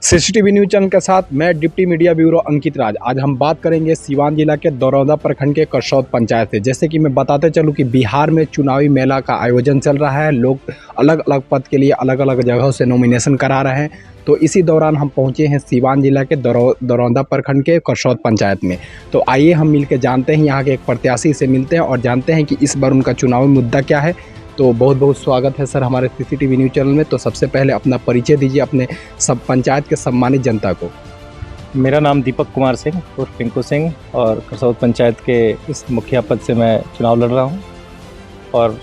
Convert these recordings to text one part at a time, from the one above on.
CCTV news channel के साथ मैं डिप्टी मीडिया ब्यूरो अंकित राज। आज हम बात करेंगे सीवान जिला के दरौदा प्रखंड के करसौद पंचायत से। जैसे कि मैं बताते चलूं कि बिहार में चुनावी मेला का आयोजन चल रहा है। लोग अलग अलग पद के लिए अलग अलग जगहों से नॉमिनेशन करा रहे हैं। तो इसी दौरान हम पहुंचे हैं सीवान जिला के दरौदा प्रखंड के करसौद पंचायत में। तो आइए हम मिलकर जानते हैं, यहाँ के एक प्रत्याशी से मिलते हैं और जानते हैं कि इस बार उनका चुनावी मुद्दा क्या है। तो बहुत बहुत स्वागत है सर हमारे सीसीटीवी न्यूज चैनल में। तो सबसे पहले अपना परिचय दीजिए अपने सब पंचायत के सम्मानित जनता को। मेरा नाम दीपक कुमार सिंह उर्फ पिंकू सिंह और करसौद पंचायत के इस मुखिया पद से मैं चुनाव लड़ रहा हूं। और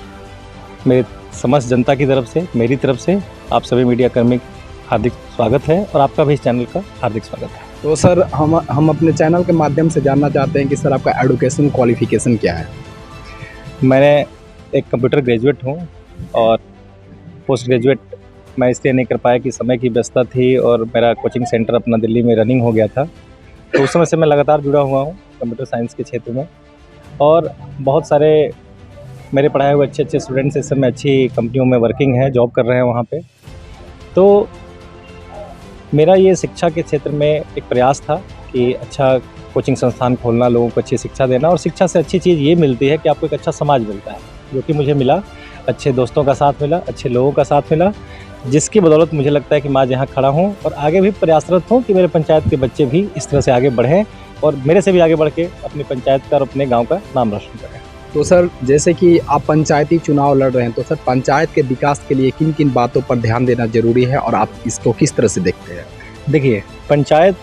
मेरे समस्त जनता की तरफ से, मेरी तरफ से आप सभी मीडिया कर्मी हार्दिक स्वागत है और आपका भी इस चैनल का हार्दिक स्वागत है। तो सर हम अपने चैनल के माध्यम से जानना चाहते हैं कि सर आपका एजुकेशन क्वालिफिकेशन क्या है। मैंने एक कंप्यूटर ग्रेजुएट हूं और पोस्ट ग्रेजुएट मैं इसलिए नहीं कर पाया कि समय की व्यस्तता थी और मेरा कोचिंग सेंटर अपना दिल्ली में रनिंग हो गया था। तो उस समय से मैं लगातार जुड़ा हुआ हूं कंप्यूटर साइंस के क्षेत्र में और बहुत सारे मेरे पढ़ाए हुए अच्छे स्टूडेंट्स इस समय अच्छी कंपनियों में वर्किंग है, जॉब कर रहे हैं वहाँ पे। तो मेरा ये शिक्षा के क्षेत्र में एक प्रयास था कि अच्छा कोचिंग संस्थान खोलना, लोगों को अच्छी शिक्षा देना, और शिक्षा से अच्छी चीज़ ये मिलती है कि आपको एक अच्छा समाज मिलता है, जो कि मुझे मिला। अच्छे दोस्तों का साथ मिला, अच्छे लोगों का साथ मिला, जिसकी बदौलत मुझे लगता है कि मैं आज यहाँ खड़ा हूँ और आगे भी प्रयासरत हूँ कि मेरे पंचायत के बच्चे भी इस तरह से आगे बढ़ें और मेरे से भी आगे बढ़ के अपनी पंचायत का और अपने गाँव का नाम रोशन करें। तो सर जैसे कि आप पंचायती चुनाव लड़ रहे हैं, तो सर पंचायत के विकास के लिए किन किन बातों पर ध्यान देना जरूरी है और आप इसको किस तरह से देखते हैं। देखिए, पंचायत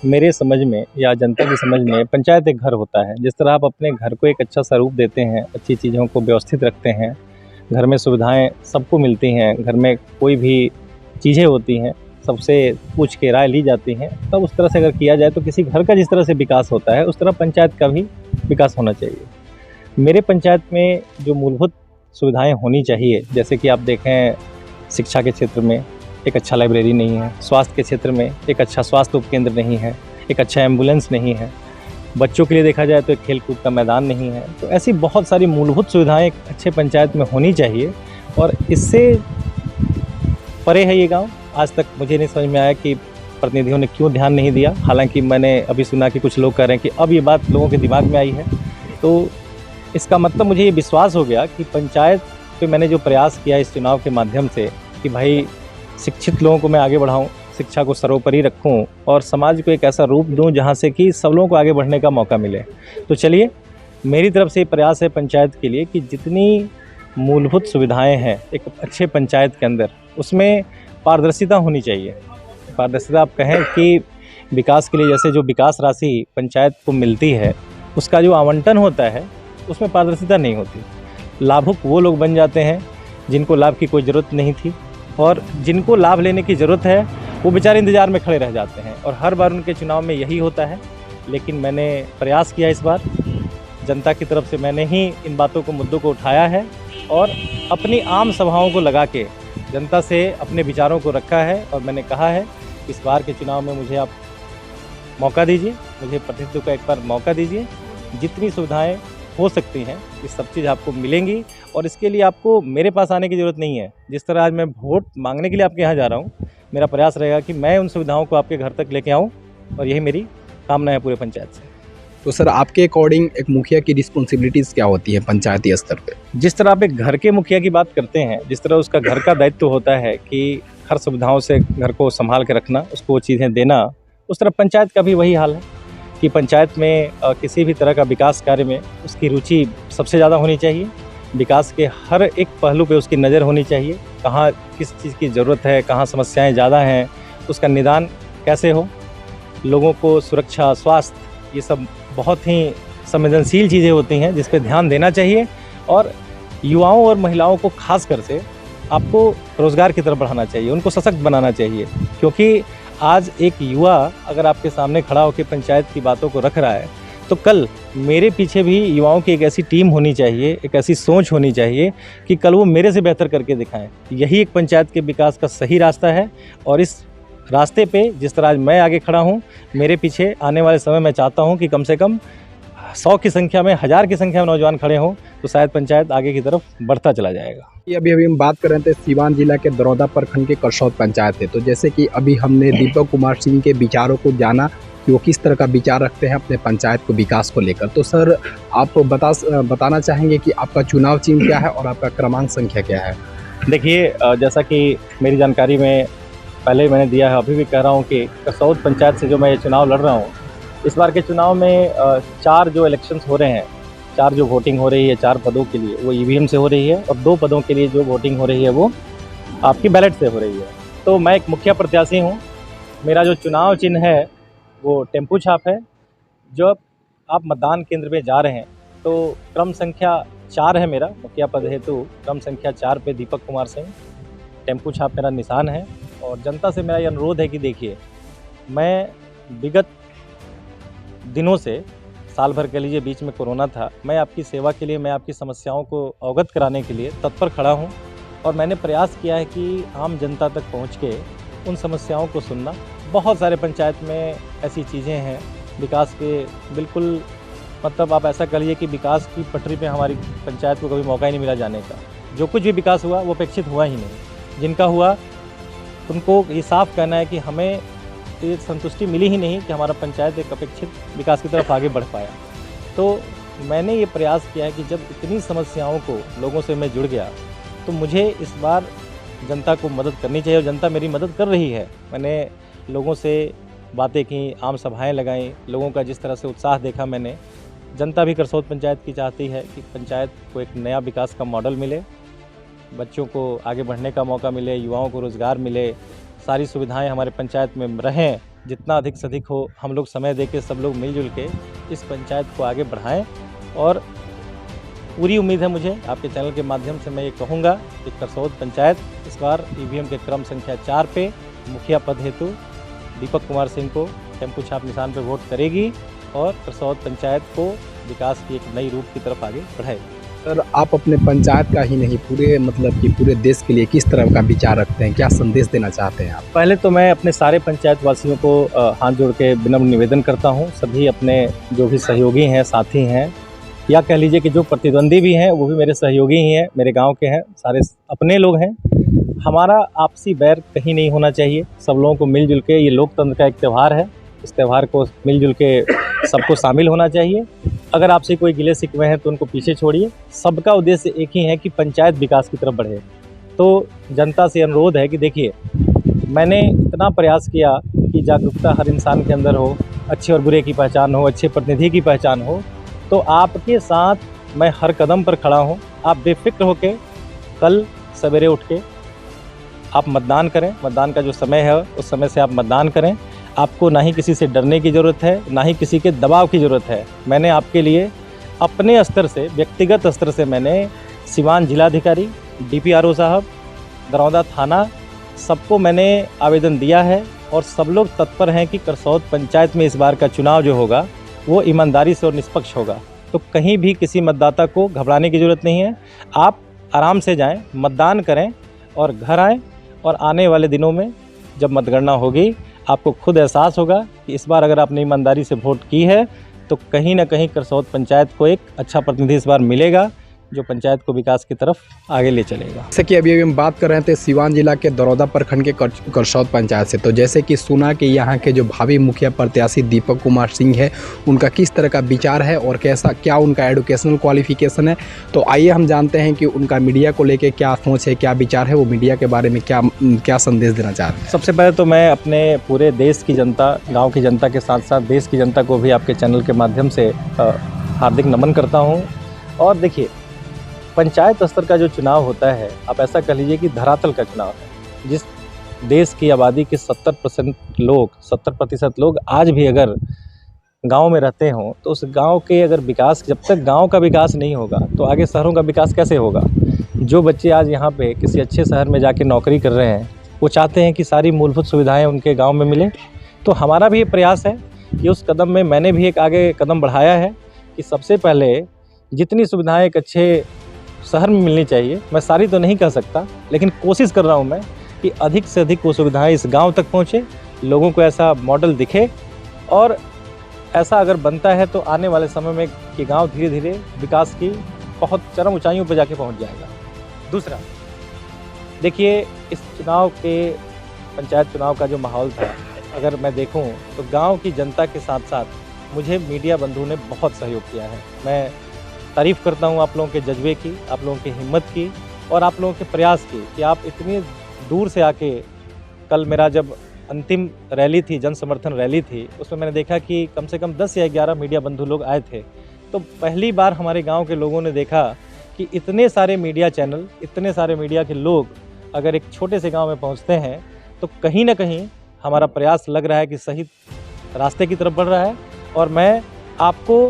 मेरे समझ में या जनता की समझ में पंचायत एक घर होता है। जिस तरह आप अपने घर को एक अच्छा सा रूप देते हैं, अच्छी चीज़ों को व्यवस्थित रखते हैं, घर में सुविधाएं सबको मिलती हैं, घर में कोई भी चीज़ें होती हैं सबसे पूछ के राय ली जाती हैं, तब उस तरह से अगर किया जाए तो किसी घर का जिस तरह से विकास होता है उस तरह पंचायत का भी विकास होना चाहिए। मेरे पंचायत में जो मूलभूत सुविधाएँ होनी चाहिए, जैसे कि आप देखें शिक्षा के क्षेत्र में एक अच्छा लाइब्रेरी नहीं है, स्वास्थ्य के क्षेत्र में एक अच्छा स्वास्थ्य उपकेंद्र नहीं है, एक अच्छा एम्बुलेंस नहीं है, बच्चों के लिए देखा जाए तो एक खेल कूद का मैदान नहीं है। तो ऐसी बहुत सारी मूलभूत सुविधाएं एक अच्छे पंचायत में होनी चाहिए और इससे परे है ये गांव। आज तक मुझे नहीं समझ में आया कि प्रतिनिधियों ने क्यों ध्यान नहीं दिया। हालांकि मैंने अभी सुना कि कुछ लोग कह रहे हैं कि अब ये बात लोगों के दिमाग में आई है। तो इसका मतलब मुझे ये विश्वास हो गया कि पंचायत पे मैंने जो प्रयास किया इस चुनाव के माध्यम से कि भाई शिक्षित लोगों को मैं आगे बढ़ाऊं, शिक्षा को सर्वोपरि रखूं और समाज को एक ऐसा रूप दूं जहां से कि सब लोगों को आगे बढ़ने का मौका मिले। तो चलिए, मेरी तरफ से प्रयास है पंचायत के लिए कि जितनी मूलभूत सुविधाएं हैं एक अच्छे पंचायत के अंदर, उसमें पारदर्शिता होनी चाहिए। पारदर्शिता आप कहें कि विकास के लिए जैसे जो विकास राशि पंचायत को मिलती है उसका जो आवंटन होता है उसमें पारदर्शिता नहीं होती। लाभुक वो लोग बन जाते हैं जिनको लाभ की कोई ज़रूरत नहीं थी और जिनको लाभ लेने की ज़रूरत है वो बेचारे इंतज़ार में खड़े रह जाते हैं और हर बार उनके चुनाव में यही होता है। लेकिन मैंने प्रयास किया, इस बार जनता की तरफ से मैंने ही इन बातों को, मुद्दों को उठाया है और अपनी आम सभाओं को लगा के जनता से अपने विचारों को रखा है और मैंने कहा है इस बार के चुनाव में मुझे आप मौका दीजिए, मुझे प्रतिनिधित्व का एक बार मौका दीजिए। जितनी सुविधाएँ हो सकती हैं ये सब चीज़ आपको मिलेंगी और इसके लिए आपको मेरे पास आने की ज़रूरत नहीं है। जिस तरह आज मैं वोट मांगने के लिए आपके यहाँ जा रहा हूँ, मेरा प्रयास रहेगा कि मैं उन सुविधाओं को आपके घर तक लेके आऊँ और यही मेरी कामना है पूरे पंचायत से। तो सर आपके अकॉर्डिंग एक मुखिया की रिस्पॉन्सिबिलिटीज़ क्या होती है पंचायती स्तर पे। जिस तरह आप एक घर के मुखिया की बात करते हैं, जिस तरह उसका घर का दायित्व होता है कि हर सुविधाओं से घर को संभाल के रखना, उसको चीज़ें देना, उस तरह पंचायत का भी वही हाल है कि पंचायत में किसी भी तरह का विकास कार्य में उसकी रुचि सबसे ज़्यादा होनी चाहिए। विकास के हर एक पहलू पे उसकी नज़र होनी चाहिए, कहाँ किस चीज़ की ज़रूरत है, कहाँ समस्याएं ज़्यादा हैं, उसका निदान कैसे हो। लोगों को सुरक्षा, स्वास्थ्य, ये सब बहुत ही संवेदनशील चीज़ें होती हैं जिस पे ध्यान देना चाहिए और युवाओं और महिलाओं को खास कर से आपको रोज़गार की तरफ बढ़ाना चाहिए, उनको सशक्त बनाना चाहिए। क्योंकि आज एक युवा अगर आपके सामने खड़ा होकर पंचायत की बातों को रख रहा है तो कल मेरे पीछे भी युवाओं की एक ऐसी टीम होनी चाहिए, एक ऐसी सोच होनी चाहिए कि कल वो मेरे से बेहतर करके दिखाएं। यही एक पंचायत के विकास का सही रास्ता है और इस रास्ते पे जिस तरह आज मैं आगे खड़ा हूँ, मेरे पीछे आने वाले समय मैं चाहता हूँ कि कम से कम 100 की संख्या में, 1000 की संख्या में नौजवान खड़े हों तो शायद पंचायत आगे की तरफ बढ़ता चला जाएगा। ये अभी हम बात कर रहे थे सीवान जिला के दरौदा प्रखंड के करसौद पंचायत से। तो जैसे कि अभी हमने दीपक कुमार सिंह के विचारों को जाना कि वो किस तरह का विचार रखते हैं अपने पंचायत को विकास को लेकर। तो सर, आप बताना चाहेंगे कि आपका चुनाव चिन्ह क्या है और आपका क्रमांक संख्या क्या है? देखिए, जैसा कि मेरी जानकारी में पहले मैंने दिया है, अभी भी कह रहा हूँ कि करसौद पंचायत से जो मैं ये चुनाव लड़ रहा हूँ, इस बार के चुनाव में 4 जो इलेक्शंस हो रहे हैं, 4 जो वोटिंग हो रही है 4 पदों के लिए, वो ईवीएम से हो रही है, और 2 पदों के लिए जो वोटिंग हो रही है वो आपकी बैलेट से हो रही है। तो मैं एक मुखिया प्रत्याशी हूँ। मेरा जो चुनाव चिन्ह है वो टेम्पू छाप है। जब आप मतदान केंद्र में जा रहे हैं तो क्रम संख्या 4 है मेरा, मुखिया पद हेतु क्रम संख्या 4 पे दीपक कुमार सिंह, टेम्पू छाप मेरा निशान है। और जनता से मेरा ये अनुरोध है कि देखिए, मैं विगत दिनों से, साल भर कह लीजिए, बीच में कोरोना था, मैं आपकी सेवा के लिए, मैं आपकी समस्याओं को अवगत कराने के लिए तत्पर खड़ा हूँ। और मैंने प्रयास किया है कि आम जनता तक पहुँच के उन समस्याओं को सुनना। बहुत सारे पंचायत में ऐसी चीज़ें हैं विकास के, बिल्कुल मतलब आप ऐसा कह लीजिए कि विकास की पटरी पे हमारी पंचायत को कभी मौका ही नहीं मिला जाने का। जो कुछ भी विकास हुआ वो अपेक्षित हुआ ही नहीं। जिनका हुआ उनको ये साफ कहना है कि हमें ये संतुष्टि मिली ही नहीं कि हमारा पंचायत एक अपेक्षित विकास की तरफ आगे बढ़ पाया। तो मैंने ये प्रयास किया है कि जब इतनी समस्याओं को लोगों से मैं जुड़ गया तो मुझे इस बार जनता को मदद करनी चाहिए, और जनता मेरी मदद कर रही है। मैंने लोगों से बातें की, आम सभाएं लगाईं, लोगों का जिस तरह से उत्साह देखा मैंने। जनता भी करसौद पंचायत की चाहती है कि पंचायत को एक नया विकास का मॉडल मिले, बच्चों को आगे बढ़ने का मौका मिले, युवाओं को रोज़गार मिले, सारी सुविधाएं हमारे पंचायत में रहें, जितना अधिक से अधिक हो। हम लोग समय दे के, सब लोग मिलजुल के इस पंचायत को आगे बढ़ाएं। और पूरी उम्मीद है मुझे, आपके चैनल के माध्यम से मैं ये कहूँगा कि करसौद पंचायत इस बार ईवीएम के क्रम संख्या 4 पे मुखिया पद हेतु दीपक कुमार सिंह को टेम्पू छाप निशान पर वोट करेगी और करसौद पंचायत को विकास की एक नई रूप की तरफ आगे बढ़ाएगी। सर, आप अपने पंचायत का ही नहीं, पूरे मतलब कि पूरे देश के लिए किस तरह का विचार रखते हैं, क्या संदेश देना चाहते हैं आप? पहले तो मैं अपने सारे पंचायत वासियों को हाथ जोड़ के विनम्र निवेदन करता हूं, सभी अपने जो भी सहयोगी हैं, साथी हैं, या कह लीजिए कि जो प्रतिद्वंदी भी हैं वो भी मेरे सहयोगी ही हैं, मेरे गांव के हैं, सारे अपने लोग हैं। हमारा आपसी बैर कहीं नहीं होना चाहिए। सब लोगों को मिलजुल के, ये लोकतंत्र का एक त्यौहार है, इस त्यौहार को मिलजुल के सबको शामिल होना चाहिए। अगर आपसे कोई गिले शिकवे हैं तो उनको पीछे छोड़िए। सबका उद्देश्य एक ही है कि पंचायत विकास की तरफ बढ़े। तो जनता से अनुरोध है कि देखिए, मैंने इतना प्रयास किया कि जागरूकता हर इंसान के अंदर हो, अच्छे और बुरे की पहचान हो, अच्छे प्रतिनिधि की पहचान हो। तो आपके साथ मैं हर कदम पर खड़ा हूँ। आप बेफिक्र होकर कल सवेरे उठ के आप मतदान करें। मतदान का जो समय है उस समय से आप मतदान करें। आपको ना ही किसी से डरने की ज़रूरत है, ना ही किसी के दबाव की ज़रूरत है। मैंने आपके लिए अपने स्तर से, व्यक्तिगत स्तर से, मैंने सीवान जिलाधिकारी, DPRO साहब, दरौदा थाना, सबको मैंने आवेदन दिया है। और सब लोग तत्पर हैं कि करसौद पंचायत में इस बार का चुनाव जो होगा वो ईमानदारी से और निष्पक्ष होगा। तो कहीं भी किसी मतदाता को घबराने की ज़रूरत नहीं है। आप आराम से जाएं, मतदान करें और घर आएँ। और आने वाले दिनों में जब मतगणना होगी आपको खुद एहसास होगा कि इस बार अगर आपने ईमानदारी से वोट की है तो कहीं ना कहीं करसौद पंचायत को एक अच्छा प्रतिनिधि इस बार मिलेगा जो पंचायत को विकास की तरफ आगे ले चलेगा। जैसे कि अभी हम बात कर रहे थे सीवान जिला के दरौदा प्रखंड के करसौद पंचायत से। तो जैसे कि सुना कि यहाँ के जो भावी मुखिया प्रत्याशी दीपक कुमार सिंह है, उनका किस तरह का विचार है और क्या उनका एजुकेशनल क्वालिफिकेशन है। तो आइए हम जानते हैं कि उनका मीडिया को लेकर क्या सोच है, क्या विचार है, वो मीडिया के बारे में क्या संदेश देना चाहते हैं। सबसे पहले तो मैं अपने पूरे देश की जनता, गाँव की जनता के साथ साथ देश की जनता को भी आपके चैनल के माध्यम से हार्दिक नमन करता हूँ। और देखिए, पंचायत स्तर का जो चुनाव होता है, आप ऐसा कह लीजिए कि धरातल का चुनाव है। जिस देश की आबादी के 70% लोग आज भी अगर गांव में रहते हों तो उस गांव के अगर विकास, जब तक गांव का विकास नहीं होगा तो आगे शहरों का विकास कैसे होगा। जो बच्चे आज यहाँ पे किसी अच्छे शहर में जाके नौकरी कर रहे हैं, वो चाहते हैं कि सारी मूलभूत सुविधाएँ उनके गाँव में मिले। तो हमारा भी ये प्रयास है कि उस कदम में मैंने भी एक आगे कदम बढ़ाया है कि सबसे पहले जितनी सुविधाएँ एक अच्छे शहर में मिलनी चाहिए, मैं सारी तो नहीं कह सकता, लेकिन कोशिश कर रहा हूं मैं कि अधिक से अधिक वो सुविधाएं इस गांव तक पहुंचे, लोगों को ऐसा मॉडल दिखे। और ऐसा अगर बनता है तो आने वाले समय में कि गांव धीरे धीरे विकास की बहुत चरम ऊंचाइयों पर जाके पहुंच जाएगा। दूसरा, देखिए इस चुनाव के पंचायत चुनाव का जो माहौल था, अगर मैं देखूं तो गांव की जनता के साथ साथ मुझे मीडिया बंधु ने बहुत सहयोग किया है। मैं तारीफ़ करता हूं आप लोगों के जज्बे की, आप लोगों की हिम्मत की और आप लोगों के प्रयास की कि आप इतनी दूर से आके, कल मेरा जब अंतिम रैली थी, जन समर्थन रैली थी, उसमें मैंने देखा कि कम से कम 10 या 11 मीडिया बंधु लोग आए थे। तो पहली बार हमारे गांव के लोगों ने देखा कि इतने सारे मीडिया चैनल, इतने सारे मीडिया के लोग अगर एक छोटे से गांव में पहुंचते हैं तो कहीं ना कहीं हमारा प्रयास लग रहा है कि सही रास्ते की तरफ बढ़ रहा है। और मैं आपको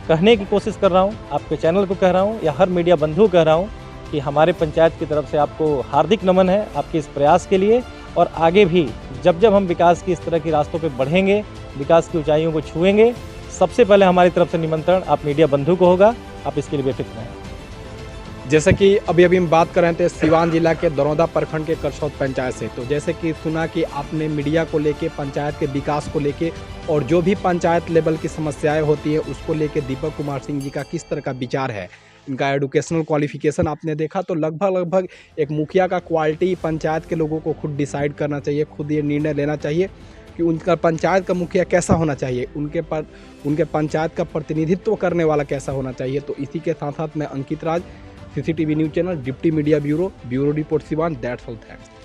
कहने की कोशिश कर रहा हूं, आपके चैनल को कह रहा हूं या हर मीडिया बंधु कह रहा हूं कि हमारे पंचायत की तरफ से आपको हार्दिक नमन है आपके इस प्रयास के लिए। और आगे भी जब जब हम विकास की इस तरह की रास्तों पे बढ़ेंगे, विकास की ऊंचाइयों को छुएंगे, सबसे पहले हमारी तरफ से निमंत्रण आप मीडिया बंधु को होगा। आप इसके लिए बेफिक्र रहें। जैसे कि अभी हम बात कर रहे थे सीवान जिला के दरौदा प्रखंड के करसौद पंचायत से, तो जैसे कि सुना कि आपने मीडिया को लेके, पंचायत के विकास को लेके और जो भी पंचायत लेवल की समस्याएं होती है उसको लेके दीपक कुमार सिंह जी का किस तरह का विचार है, इनका एजुकेशनल क्वालिफिकेशन आपने देखा तो लगभग एक मुखिया का क्वालिटी पंचायत के लोगों को खुद डिसाइड करना चाहिए, खुद ये निर्णय लेना चाहिए कि उनका पंचायत का मुखिया कैसा होना चाहिए, उनके पंचायत का प्रतिनिधित्व करने वाला कैसा होना चाहिए। तो इसी के साथ साथ मैं अंकित राज, CCTV news channel, deputy media bureau report Siwan, that's all, thanks.